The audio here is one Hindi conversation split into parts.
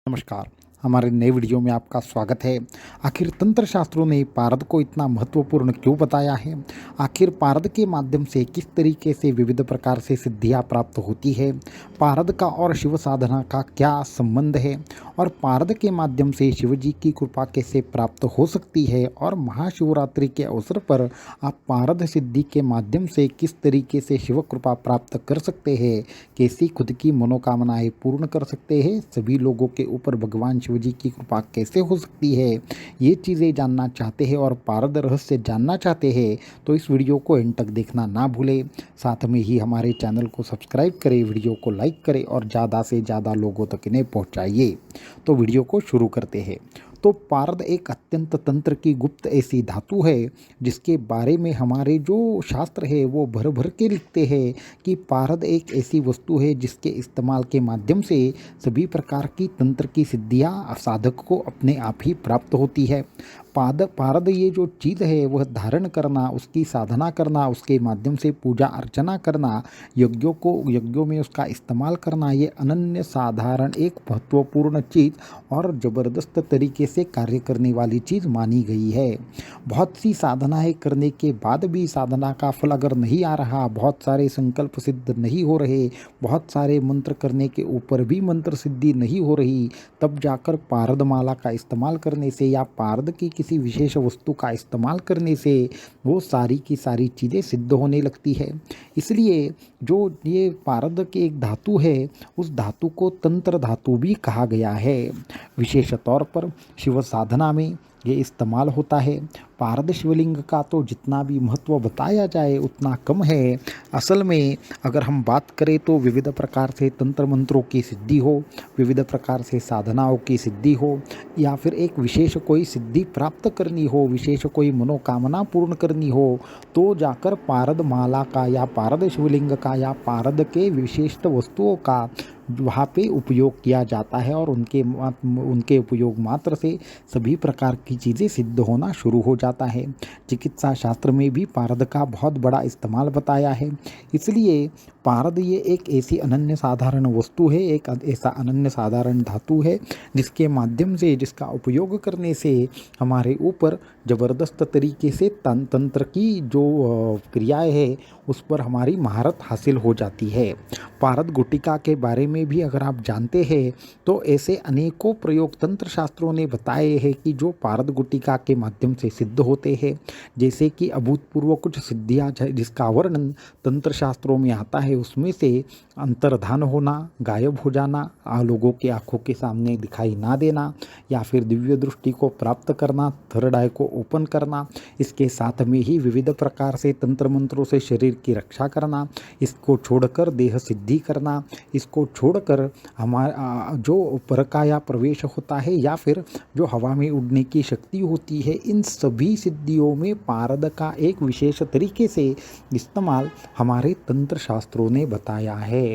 नमस्कार। हमारे नए वीडियो में आपका स्वागत है। आखिर तंत्र शास्त्रों ने पारद को इतना महत्वपूर्ण क्यों बताया है? आखिर पारद के माध्यम से किस तरीके से विविध प्रकार से सिद्धियां प्राप्त होती है? पारद का और शिव साधना का क्या संबंध है? और पारद के माध्यम से शिव जी की कृपा कैसे प्राप्त हो सकती है? और महाशिवरात्रि के अवसर पर आप पारद सिद्धि के माध्यम से किस तरीके से शिव कृपा प्राप्त कर सकते हैं? कैसी खुद की मनोकामनाएं पूर्ण कर सकते हैं? सभी लोगों के ऊपर भगवान शिव जी की कृपा कैसे हो सकती है? ये चीज़ें जानना चाहते हैं और पारद रहस्य जानना चाहते हैं तो इस वीडियो को एंड तक देखना ना भूलें। साथ में ही हमारे चैनल को सब्सक्राइब करें, वीडियो को लाइक करें और ज़्यादा से ज़्यादा लोगों तक इन्हें पहुँचाइए। तो वीडियो को शुरू करते हैं। तो पारद एक अत्यंत तंत्र की गुप्त ऐसी धातु है जिसके बारे में हमारे जो शास्त्र है वो भर भर के लिखते हैं कि पारद एक ऐसी वस्तु है जिसके इस्तेमाल के माध्यम से सभी प्रकार की तंत्र की सिद्धियां साधक को अपने आप ही प्राप्त होती है। पारद ये जो चीज़ है वह धारण करना, उसकी साधना करना, उसके माध्यम से पूजा अर्चना करना, यज्ञों में उसका इस्तेमाल करना, ये अनन्य साधारण एक महत्वपूर्ण चीज़ और ज़बरदस्त तरीके से कार्य करने वाली चीज़ मानी गई है। बहुत सी साधनाएं करने के बाद भी साधना का फल अगर नहीं आ रहा, बहुत सारे संकल्प सिद्ध नहीं हो रहे, बहुत सारे मंत्र करने के ऊपर भी मंत्र सिद्धि नहीं हो रही, तब जाकर पारद माला का इस्तेमाल करने से या पारद की किसी विशेष वस्तु का इस्तेमाल करने से वो सारी की सारी चीज़ें सिद्ध होने लगती है। इसलिए जो ये पारद की एक धातु है उस धातु को तंत्र धातु भी कहा गया है। विशेष तौर पर शिव साधना में ये इस्तेमाल होता है। पारद शिवलिंग का तो जितना भी महत्व बताया जाए उतना कम है। असल में अगर हम बात करें तो विविध प्रकार से तंत्र मंत्रों की सिद्धि हो, विविध प्रकार से साधनाओं की सिद्धि हो, या फिर एक विशेष कोई सिद्धि प्राप्त करनी हो, विशेष कोई मनोकामना पूर्ण करनी हो, तो जाकर पारद माला का या पारद शिवलिंग का या पारद के विशिष्ट वस्तुओं का वहाँ पे उपयोग किया जाता है और उनके उपयोग मात्र से सभी प्रकार की चीज़ें सिद्ध होना शुरू हो जाता है। चिकित्सा शास्त्र में भी पारद का बहुत बड़ा इस्तेमाल बताया है। इसलिए पारद ये एक ऐसी अनन्य साधारण वस्तु है, एक ऐसा अनन्य साधारण धातु है जिसके माध्यम से, जिसका उपयोग करने से हमारे ऊपर ज़बरदस्त तरीके से तंत्र की जो क्रियाएं है उस पर हमारी महारत हासिल हो जाती है। पारद गुटिका के बारे में भी अगर आप जानते हैं तो ऐसे अनेकों प्रयोग तंत्र शास्त्रों ने बताए हैं कि जो पारद गुटिका के माध्यम से सिद्ध होते हैं, जैसे कि अभूतपूर्व कुछ सिद्धियाँ जिसका वर्णन तंत्र शास्त्रों में आता है। उसमें से अंतर्धान होना, गायब हो जाना, लोगों की आंखों के सामने दिखाई ना देना, या फिर दिव्य दृष्टि को प्राप्त करना, थर्ड आई को ओपन करना, इसके साथ में ही विविध प्रकार से तंत्र मंत्रों से शरीर की रक्षा करना, इसको छोड़कर देह सिद्धि करना, इसको छोड़कर हमारा जो परकाया प्रवेश होता है या फिर जो हवा में उड़ने की शक्ति होती है, इन सभी सिद्धियों में पारद का एक विशेष तरीके से इस्तेमाल हमारे तंत्र शास्त्रों ने बताया है।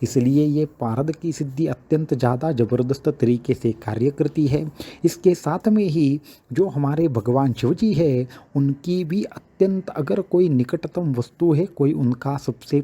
इसलिए ये पारद की सिद्धि अत्यंत ज़्यादा ज़बरदस्त तरीके से कार्य करती है। इसके साथ में ही जो हमारे भगवान शिव जी है उनकी भी अत्यंत, अगर कोई निकटतम वस्तु है, कोई उनका सबसे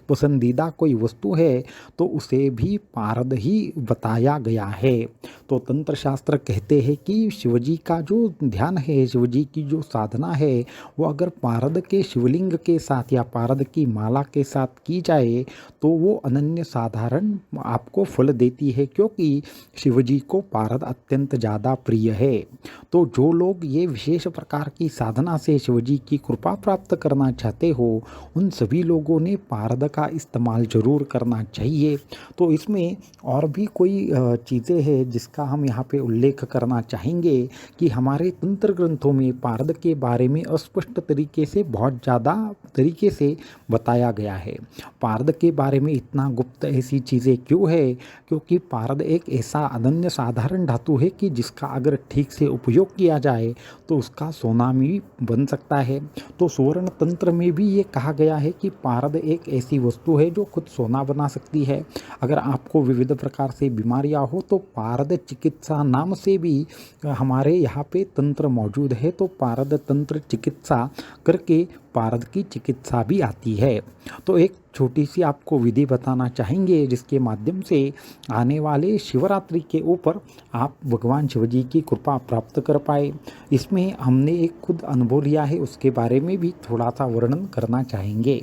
पसंदीदा कोई वस्तु है तो उसे भी पारद ही बताया गया है। तो तंत्र शास्त्र कहते हैं कि शिवजी का जो ध्यान है, शिवजी की जो साधना है वो अगर पारद के शिवलिंग के साथ या पारद की माला के साथ की जाए तो वो अनन्य साधारण आपको फल देती है, क्योंकि शिवजी को पारद अत्यंत ज़्यादा प्रिय है। तो जो लोग ये विशेष प्रकार की साधना से शिवजी की कृपा प्राप्त करना चाहते हो उन सभी लोगों ने पारद का इस्तेमाल जरूर करना चाहिए। तो इसमें और भी कोई चीज़ें हैं जिसका हम यहाँ पे उल्लेख करना चाहेंगे कि हमारे तंत्र ग्रंथों में पारद के बारे में अस्पष्ट तरीके से बहुत ज़्यादा तरीके से बताया गया है। पारद के बारे में इतना गुप्त ऐसी चीज़ें क्यों है? क्योंकि पारद एक ऐसा अनन्य साधारण धातु है कि जिसका अगर ठीक से उपयोग किया जाए तो उसका सोना भी बन सकता है। तो सुवर्ण तंत्र में भी ये कहा गया है कि पारद एक ऐसी वस्तु है जो खुद सोना बना सकती है। अगर आपको विविध प्रकार से बीमारियां हो तो पारद चिकित्सा नाम से भी हमारे यहाँ पे तंत्र मौजूद है। तो पारद तंत्र चिकित्सा करके पारद की चिकित्सा भी आती है। तो एक छोटी सी आपको विधि बताना चाहेंगे जिसके माध्यम से आने वाले शिवरात्रि के ऊपर आप भगवान शिव जी की कृपा प्राप्त कर पाए। इसमें हमने एक खुद अनुभव लिया है, उसके बारे में भी थोड़ा सा वर्णन करना चाहेंगे।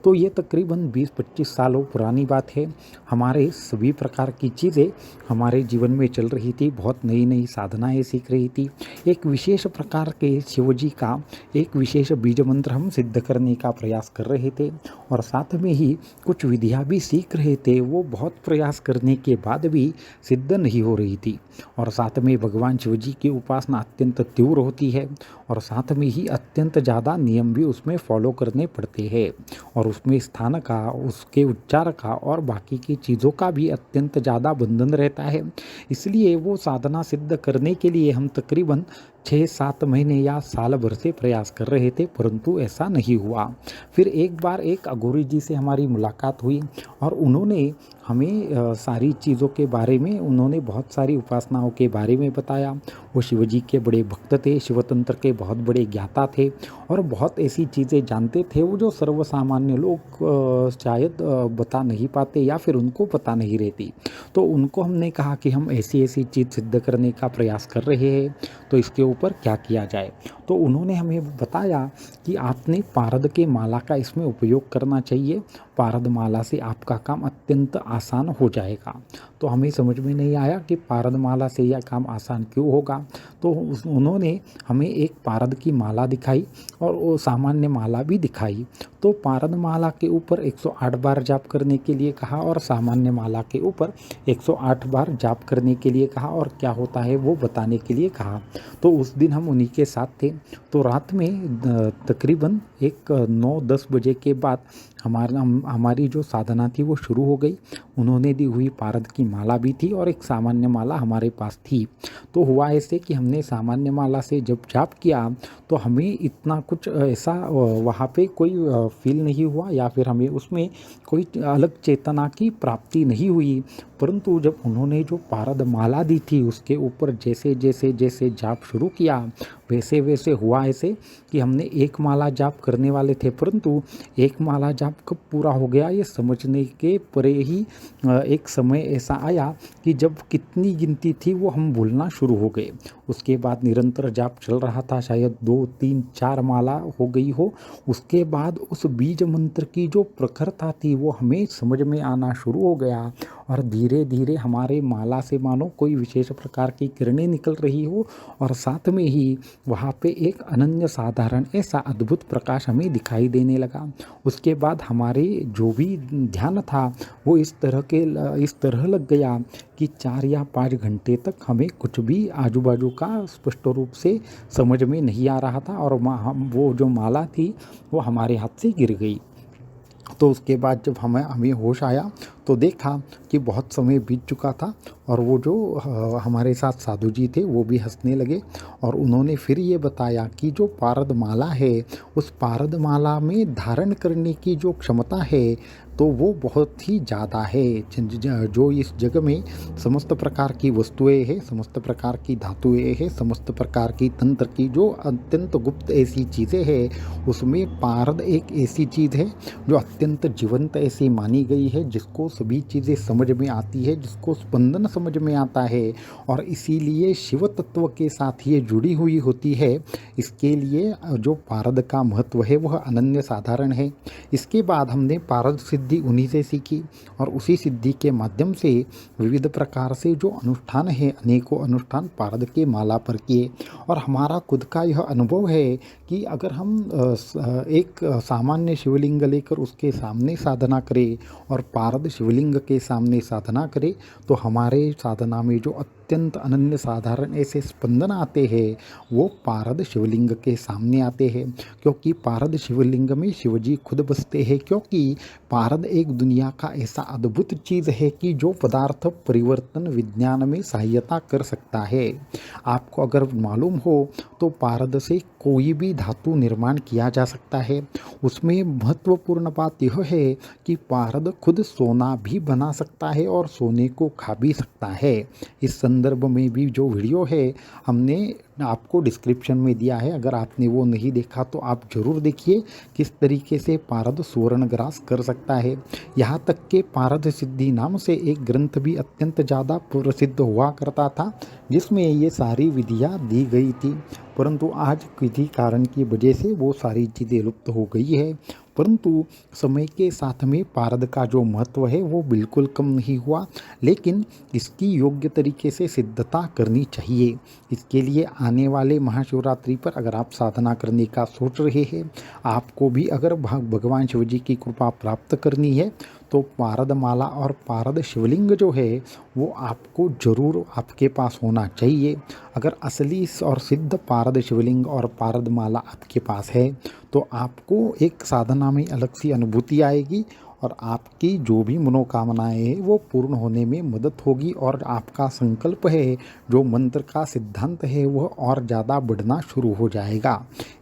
तो ये तकरीबन 20-25 सालों पुरानी बात है। हमारे सभी प्रकार की चीज़ें हमारे जीवन में चल रही थी, बहुत नई नई साधनाएँ सीख रही थी। एक विशेष प्रकार के शिव जी का एक विशेष बीज मंत्र हम सिद्ध करने का प्रयास कर रहे थे और साथ में ही कुछ विधियाँ भी सीख रहे थे। वो बहुत प्रयास करने के बाद भी सिद्ध नहीं हो रही थी और साथ में भगवान शिव जी की उपासना अत्यंत तीव्र होती है और साथ में ही अत्यंत ज़्यादा नियम भी उसमें फॉलो करने पड़ते हैं और उसमें स्थान का, उसके उच्चार का और बाकी की चीज़ों का भी अत्यंत ज़्यादा बंधन रहता है। इसलिए वो साधना सिद्ध करने के लिए हम तकरीबन 6-7 महीने या साल भर से प्रयास कर रहे थे, परंतु ऐसा नहीं हुआ। फिर एक बार एक अघोरी जी से हमारी मुलाकात हुई और उन्होंने हमें सारी चीज़ों के बारे में, उन्होंने बहुत सारी उपासनाओं के बारे में बताया। वो शिव जी के बड़े भक्त थे, शिवतंत्र के बहुत बड़े ज्ञाता थे और बहुत ऐसी चीज़ें जानते थे वो जो सर्वसामान्य लोग शायद बता नहीं पाते या फिर उनको पता नहीं रहती। तो उनको हमने कहा कि हम ऐसी ऐसी चीज़ सिद्ध करने का प्रयास कर रहे हैं, तो इसके ऊपर क्या किया जाए। तो उन्होंने हमें बताया कि आपने पारद के माला का इसमें उपयोग करना चाहिए, पारद माला से आपका काम अत्यंत आसान हो जाएगा। तो हमें समझ में नहीं आया कि पारद माला से यह काम आसान क्यों होगा। तो उन्होंने हमें एक पारद की माला दिखाई और वो सामान्य माला भी दिखाई। तो पारद माला के ऊपर 108 बार जाप करने के लिए कहा और सामान्य माला के ऊपर 108 बार जाप करने के लिए कहा और क्या होता है वो बताने के लिए कहा। तो उस दिन हम उन्हीं के साथ थे। तो रात में तकरीबन एक 9-10 बजे के बाद हमारी जो साधना थी वो शुरू हो गई। उन्होंने दी हुई पारद की माला भी थी और एक सामान्य माला हमारे पास थी। तो हुआ ऐसे कि हमने सामान्य माला से जब जाप किया तो हमें इतना कुछ ऐसा वहाँ पे कोई फील नहीं हुआ या फिर हमें उसमें कोई अलग चेतना की प्राप्ति नहीं हुई। परंतु जब उन्होंने जो पारद माला दी थी उसके ऊपर जैसे जैसे जैसे जाप शुरू किया वैसे वैसे हुआ ऐसे कि हमने एक माला जाप करने वाले थे, परंतु एक माला जाप कब पूरा हो गया ये समझने के परे ही एक समय ऐसा आया कि जब कितनी गिनती थी वो हम भूलना शुरू हो गए। उसके बाद निरंतर जाप चल रहा था, शायद 2-3-4 माला हो गई हो। उसके बाद उस बीज मंत्र की जो प्रखरता थी वो हमें समझ में आना शुरू हो गया और धीरे धीरे हमारे माला से मानो कोई विशेष प्रकार की किरणें निकल रही हो और साथ में ही वहाँ पे एक अनन्य साधारण ऐसा अद्भुत प्रकाश हमें दिखाई देने लगा। उसके बाद हमारे जो भी ध्यान था वो इस तरह लग गया कि 4 या 5 घंटे तक हमें कुछ भी आजू बाजू का स्पष्ट रूप से समझ में नहीं आ रहा था और वो जो माला थी वो हमारे हाथ से गिर गई। तो उसके बाद जब हमें होश आया तो देखा कि बहुत समय बीत चुका था और वो जो हमारे साथ साधु जी थे वो भी हंसने लगे और उन्होंने फिर ये बताया कि जो पारद माला है उस पारद माला में धारण करने की जो क्षमता है तो वो बहुत ही ज़्यादा है। जो इस जग में समस्त प्रकार की वस्तुएं हैं, समस्त प्रकार की धातुएं हैं, समस्त प्रकार की तंत्र की जो अत्यंत गुप्त ऐसी चीज़ें हैं उसमें पारद एक ऐसी चीज़ है जो अत्यंत जीवंत ऐसी मानी गई है, जिसको सभी चीज़ें समझ में आती है, जिसको स्पंदन समझ में आता है और इसीलिए शिव तत्व के साथ ये जुड़ी हुई होती है। इसके लिए जो पारद का महत्व है वह अनन्य साधारण है। इसके बाद हमने पारद सिद्धि उन्हीं से सीखी और उसी सिद्धि के माध्यम से विविध प्रकार से जो अनुष्ठान है अनेकों अनुष्ठान पारद के माला पर किए और हमारा खुद का यह अनुभव है कि अगर हम एक सामान्य शिवलिंग लेकर उसके सामने साधना करें और पारद शिवलिंग के सामने साधना करें तो हमारे साधना में जो अत्यंत अनन्य साधारण ऐसे स्पंदन आते हैं वो पारद शिवलिंग के सामने आते हैं, क्योंकि पारद शिवलिंग में शिवजी खुद बसते हैं। क्योंकि पारद एक दुनिया का ऐसा अद्भुत चीज़ है कि जो पदार्थ परिवर्तन विज्ञान में सहायता कर सकता है। आपको अगर मालूम हो तो पारद से कोई भी धातु निर्माण किया जा सकता है। उसमें महत्वपूर्ण बात यह है कि पारद खुद सोना भी बना सकता है और सोने को खा भी सकता है। इस संदर्भ में भी जो वीडियो है हमने आपको डिस्क्रिप्शन में दिया है। अगर आपने वो नहीं देखा तो आप ज़रूर देखिए किस तरीके से पारद सुवर्ण ग्रास कर सकता है। यहाँ तक के पारद सिद्धि नाम से एक ग्रंथ भी अत्यंत ज़्यादा प्रसिद्ध हुआ करता था जिसमें ये सारी विधियाँ दी गई थी, परंतु आज किसी कारण की वजह से वो सारी चीज़ें लुप्त हो गई है। परंतु समय के साथ में पारद का जो महत्व है वो बिल्कुल कम नहीं हुआ, लेकिन इसकी योग्य तरीके से सिद्धता करनी चाहिए। इसके लिए आने वाले महाशिवरात्रि पर अगर आप साधना करने का सोच रहे हैं, आपको भी अगर भगवान शिव जी की कृपा प्राप्त करनी है, तो पारद माला और पारद शिवलिंग जो है वो आपको ज़रूर आपके पास होना चाहिए। अगर असली और सिद्ध पारद शिवलिंग और पारद माला आपके पास है तो आपको एक साधना में अलग सी अनुभूति आएगी और आपकी जो भी मनोकामनाएं हैं वो पूर्ण होने में मदद होगी और आपका संकल्प है, जो मंत्र का सिद्धांत है, वह और ज़्यादा बढ़ना शुरू हो जाएगा।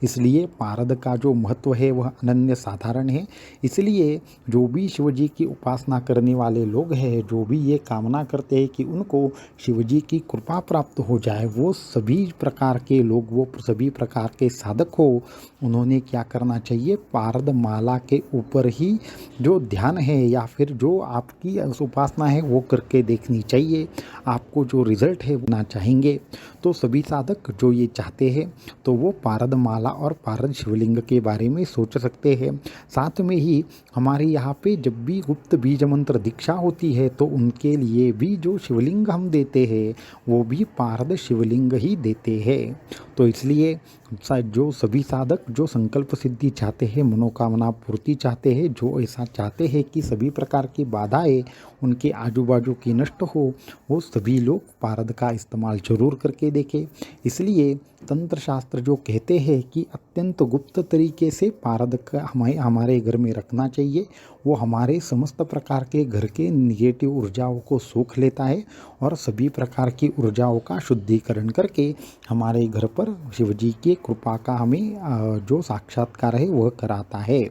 इसलिए पारद का जो महत्व है वह अनन्य साधारण है। इसलिए जो भी शिव जी की उपासना करने वाले लोग हैं, जो भी ये कामना करते हैं कि उनको शिव जी की कृपा प्राप्त हो जाए, वो सभी प्रकार के लोग, वो सभी प्रकार के साधक हो, उन्होंने क्या करना चाहिए, पारद माला के ऊपर ही जो ध्यान है या फिर जो आपकी उपासना है वो करके देखनी चाहिए। आपको जो रिजल्ट है वो ना चाहेंगे। तो सभी साधक जो ये चाहते हैं तो वो पारद माला और पारद शिवलिंग के बारे में सोच सकते हैं। साथ में ही हमारे यहाँ पे जब भी गुप्त बीज मंत्र दीक्षा होती है तो उनके लिए भी जो शिवलिंग हम देते हैं वो भी पारद शिवलिंग ही देते हैं। तो इसलिए जो सभी साधक जो संकल्प सिद्धि चाहते हैं, मनोकामना पूर्ति चाहते हैं, जो ऐसा चाहते हैं कि सभी प्रकार की बाधाएं उनके आजू बाजू की नष्ट हो, वो सभी लोग पारद का इस्तेमाल जरूर करके देखें। इसलिए तंत्र शास्त्र जो कहते हैं कि अत्यंत गुप्त तरीके से पारद का हमारे घर में रखना चाहिए, वो हमारे समस्त प्रकार के घर के निगेटिव ऊर्जाओं को सोख लेता है और सभी प्रकार की ऊर्जाओं का शुद्धिकरण करके हमारे घर पर शिव जी की कृपा का हमें जो साक्षात्कार है वह कराता है।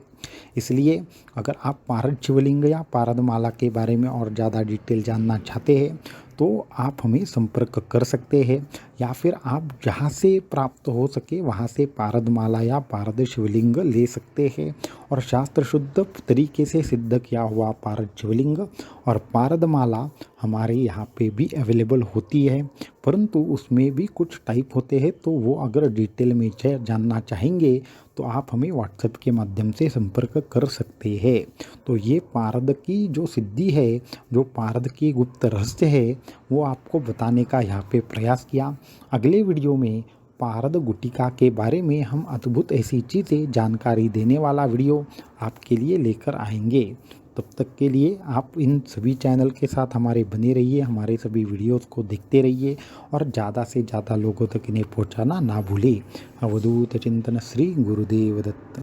इसलिए अगर आप पारद शिवलिंग या पारद माला के बारे में और ज़्यादा डिटेल जानना चाहते हैं तो आप हमें संपर्क कर सकते हैं, या फिर आप जहाँ से प्राप्त हो सके वहाँ से पारद माला या पारद शिवलिंग ले सकते हैं। और शास्त्र शुद्ध तरीके से सिद्ध किया हुआ पारद शिवलिंग और पारद माला हमारे यहाँ पे भी अवेलेबल होती है, परंतु उसमें भी कुछ टाइप होते हैं। तो वो अगर डिटेल में जानना चाहेंगे तो आप हमें व्हाट्सएप के माध्यम से संपर्क कर सकते हैं। तो ये पारद की जो सिद्धि है, जो पारद की गुप्त रहस्य है, वो आपको बताने का यहाँ पे प्रयास किया। अगले वीडियो में पारद गुटिका के बारे में हम अद्भुत ऐसी चीज़ें जानकारी देने वाला वीडियो आपके लिए लेकर आएंगे। तब तक के लिए आप इन सभी चैनल के साथ हमारे बने रहिए, हमारे सभी वीडियोस को देखते रहिए और ज़्यादा से ज़्यादा लोगों तक इन्हें पहुंचाना ना भूलें। अवधूत चिंतन श्री गुरुदेव दत्त।